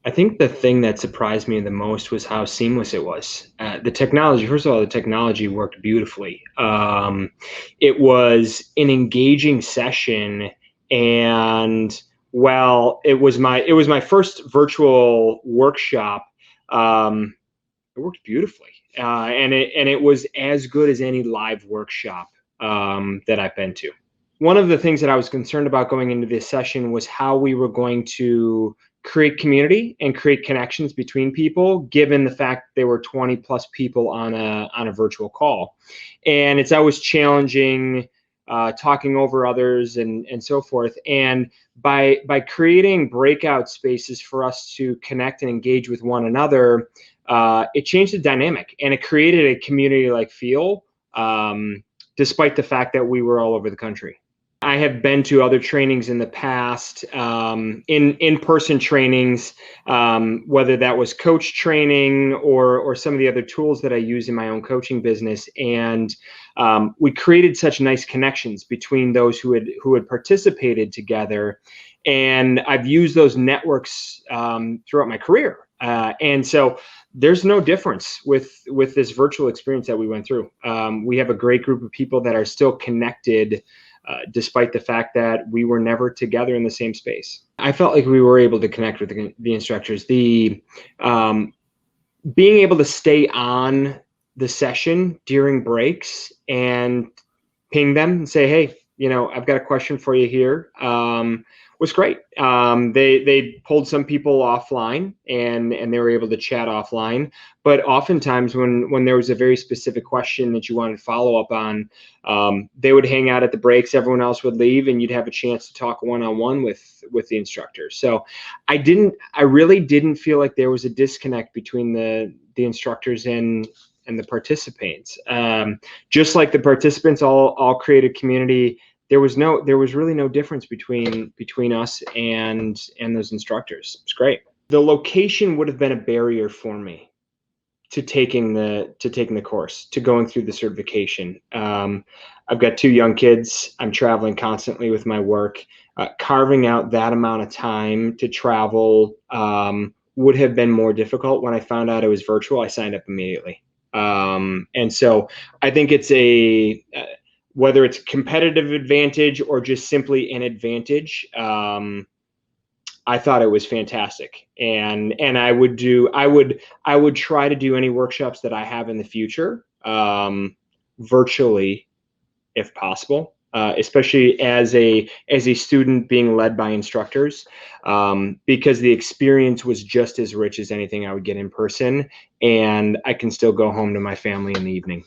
I think the thing that surprised me the most was how seamless it was. The technology, first of all, the technology worked beautifully. It was an engaging session, and it was my first virtual workshop. Um, it worked beautifully, and it was as good as any live workshop that I've been to. One of the things that I was concerned about going into this session was how we were going to create community and create connections between people, given the fact there were 20 plus people on a virtual call. And it's always challenging talking over others and so forth. And by creating breakout spaces for us to connect and engage with one another, it changed the dynamic and it created a community like feel, despite the fact that we were all over the country. I have been to other trainings in the past, in-person trainings, whether that was coach training or some of the other tools that I use in my own coaching business, and we created such nice connections between those who had participated together, and I've used those networks throughout my career, and so there's no difference with this virtual experience that we went through. We have a great group of people that are still connected despite the fact that we were never together in the same space. I felt like we were able to connect with the instructors. The being able to stay on the session during breaks and ping them and say, hey, I've got a question for you here, was great. They pulled some people offline and they were able to chat offline. But oftentimes when there was a very specific question that you wanted to follow up on, they would hang out at the breaks, everyone else would leave, and you'd have a chance to talk one-on-one with the instructors. So I really didn't feel like there was a disconnect between the instructors and the participants. Just like the participants all created community, there was really no difference between us and those instructors. It's great. The location would have been a barrier for me to taking the course, to going through the certification. I've got two young kids. I'm traveling constantly with my work. Carving out that amount of time to travel would have been more difficult. When I found out it was virtual, I signed up immediately. And so I think it's whether it's competitive advantage or just simply an advantage, I thought it was fantastic. And I would try to do any workshops that I have in the future, virtually if possible, especially as a student being led by instructors, because the experience was just as rich as anything I would get in person, and I can still go home to my family in the evening.